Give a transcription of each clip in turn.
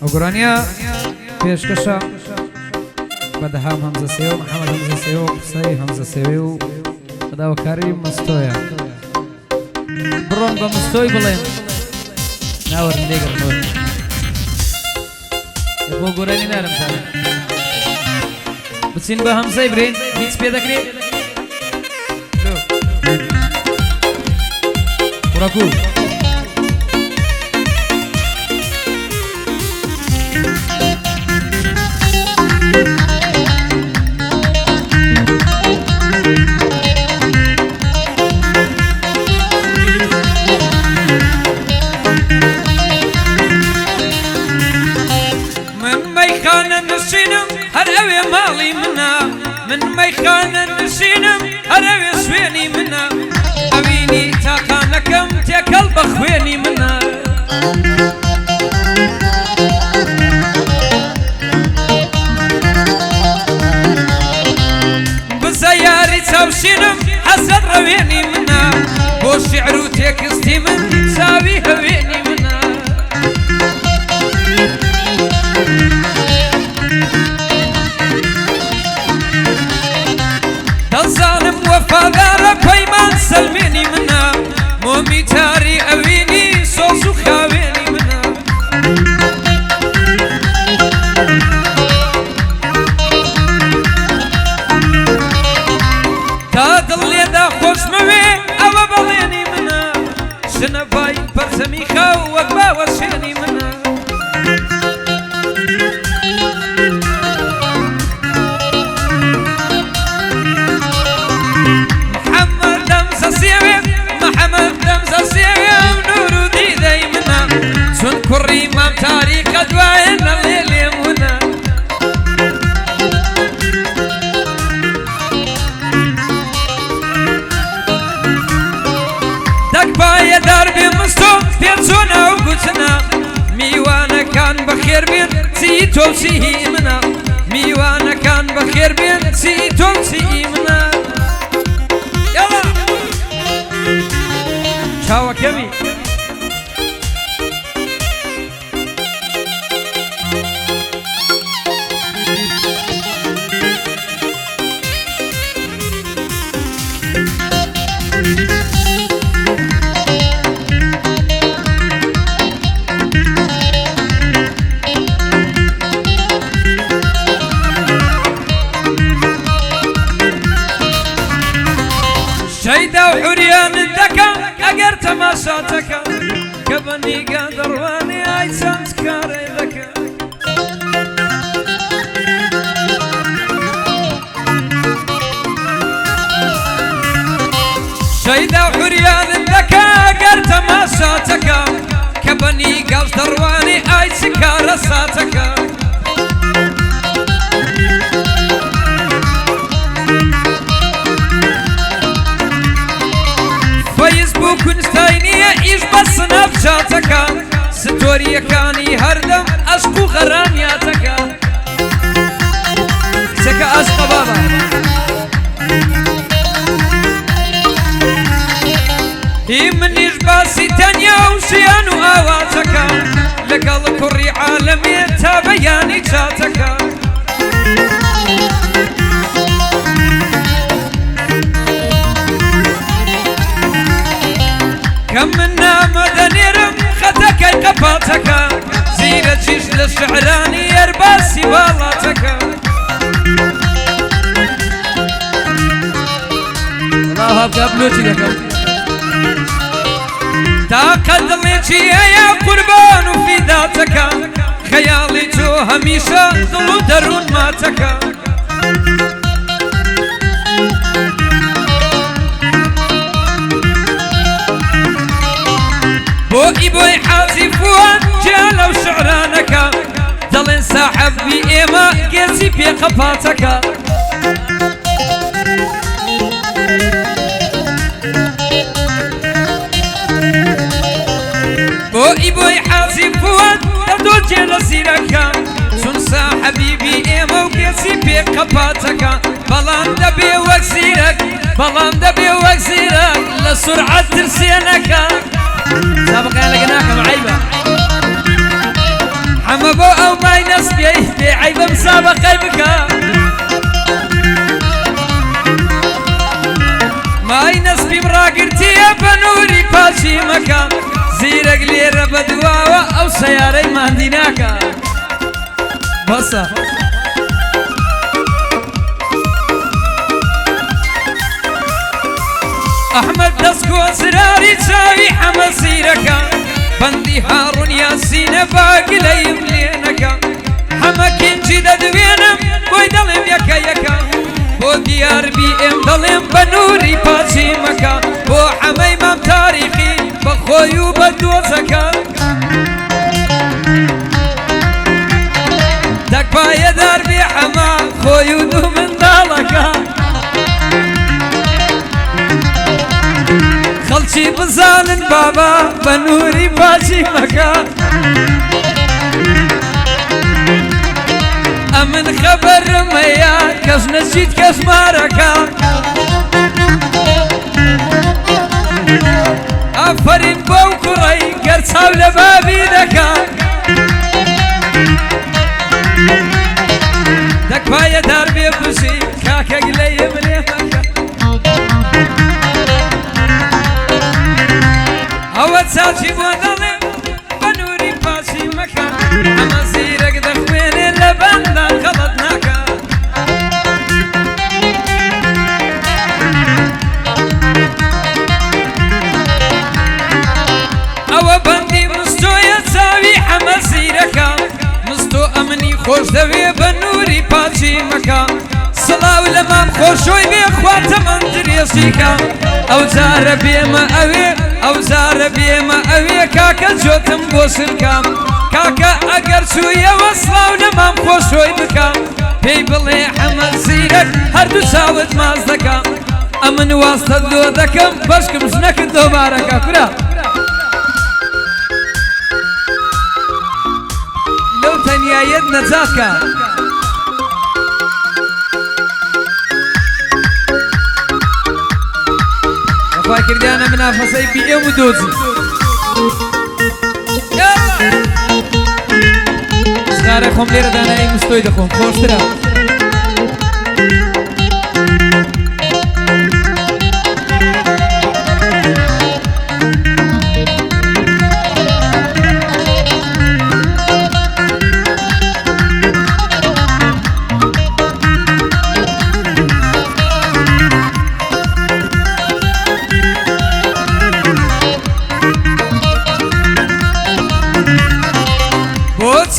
وقرانيا پێشکەشە بەدەهام هەمزە سێوە محەممەد هەمزە سێوە قسەی هەمزە سێوێ و بەداوەکاری مستۆیە بڕۆن بە مستۆی بڵێن ناوەرن لێگەڕنەوە بۆ گۆرانی نارم زانێ بچین بە هەمزەی برێن هیچ پێ دەکرێت کوڕەکوو من ميخانة نسينم هربي سويني منا أبيني تاقانكم تاكل بخويني منا بزياري توشينم حسد رويني منا بو شعرو تكستي من ساوي هويني منا تظالم وفادار بيمان سلميني منا مومي تاري أويني صوصو خاويني منا تادل يدا خوش موي أوا بليني منا شنباي برزمي خاو وقبا وشيني منا محمد دمزة سيوي ونورو دي دايمنا سنكر إمام تاريخ أدوائنا الليل يمنا دقبايا دربي مستو بيرسونا وقوتنا ميوانا كان بخير بين سيتو سيهمنا ميوانا كان بخير بين سيتو سيهمنا يلا شاوة كمي شيدا وحريان الدكا أقر تماشاتك كبني قادر واني عيسان سكاري ذكا شيدا وحريان الدكا أقر تماشاتك كبني قادر واني عيسان كارساتك فيسبوك ونستاينية إيش بس نفجاتك ستوريا كاني هردم أشكو غرانياتك سكا أشقى بابا هي من إيش باسي تانيا وشيانو آواتك لقل كوري عالمي تابياني جاتك كم منا مدنيرم خدك قباتك زينة جيش للشعراني يرباسي بالاتك الله قبلوتي لك تاقد ليتي يا قربان في ذاتك خيالي جو هميشة ضلو درون ماتك بوي بوي حازفوان جالو شعرانك دلن ساحب بي إيما قيسي في قفاتك بوي بوي حازفوان دل جالو سيرك سن ساحبي بي إيما وقيسي في قفاتك بلان دبي وكسيرك بلان دبي وكسيرك لسرعة ترسينك سابقا لقناك معيبة حما بو سیارەی ماندی ناکە بەسە ئەحمەد دەستگۆزراری چاوی حەمە زیرەکە بەندی هاڕون یاسینە باگلەیم لێنەکە حەمە کینجی دەدوێنم بۆی دەڵێم یەکە یەکە بۆ دیاربی ئێم دەڵێم بە نووری پاچیمەکە بۆ حەمەی مام تاریخی بە خۆی و بە دۆزەکە دەکپایە داربی حەمە خۆی و دوو منداڵەکە خەڵکی بزانن بابا بە نووری پاچیمەکە ئەمن خەبەرم هەیە کەس نەچیت کەسمارەکە ئافەرین بەو کوڕەی گەرچاو لە بابی دەکا دەکپایە داربێ بژی کاکە گلەیم لێمەکە ئەوە چاچی بۆ دەڵێ بە نووری پاچیمەکە ئەمە زیرەک دەخوێنێ لە بەندان غەڵەت ناکە ئەوە بەندی مستۆیە چاوی حەمە زیرەکە مستۆ ئەمنی خۆش دەوێ بە نووری پاچیمەکە سڵاو لە مام خۆشۆی بێ خواتە من درێژیکە ئەو جارە بێمە ئەوێ ئەو زارە بێمە ئەوێ کاکە جۆتم بۆ سرکام کاکە ئەگەر چوویەوە سڵاو لە مام خۆشۆی بکەم پێی بڵێ حەمە زیرەک هەردوو چاوت ماز دەکەم ئەمن واستە دۆ دەکەم بەشکم ژنەکت دۆبارەکە کورا لەو تەنیایەت نەجاتکە وەفای کردیانە منافەسەی بی ئێم و دۆزی سغارە خۆم لێرە دانایی مستۆی دەخۆم خۆشترە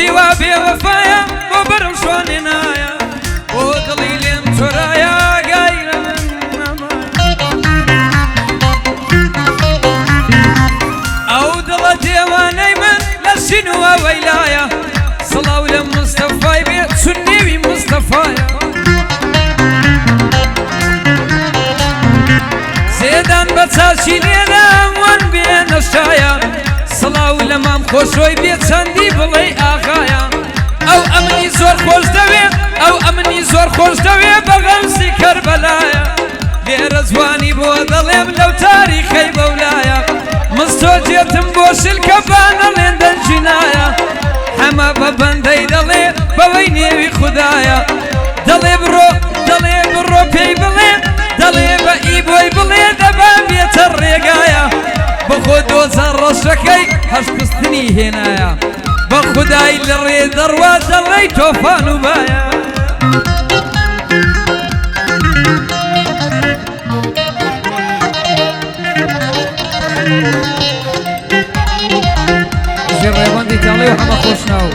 سیوا بێوەفایە بۆ بەرەو شوانێ نایە بۆ دڵی لێم چۆرایە گایرە من ئەو دڵە دێوانەی من لە سینووە وەیلایە سڵاو لە مستەفای بێ چون نێوی مستەفایە زێدان بە چاچی لێنەم وان بێ نەشایە سڵاو لە مام خۆشۆی بێ چەندی بڵێ ئاغایە ئەو ئەمنی زۆر خۆش دەوێ ئەو ئەمنی زۆر خۆش دەوێ بە غەمزی کەربەلایە لێرە جوانی بۆ دەڵێم لەو تاریخەی بەولایە مستۆ جێتم بۆ شلکە بانەڵێن دەنجینایە هەمە بە بەندەی دەڵێ بەوەی نێوی خودایە دەڵێ بڕۆ پێی بڵێ دەڵێ بە ئیبۆی بڵێ دەبا بێتە ڕێگایە بەخۆ دۆزە ڕەشەکەی هەشکستنی هێنایە بە خودای لە ڕێ دەڕوا دەڵێی تۆفان و بایە ژێ ڕێوەندی تاڵێ و هەمە خۆشناو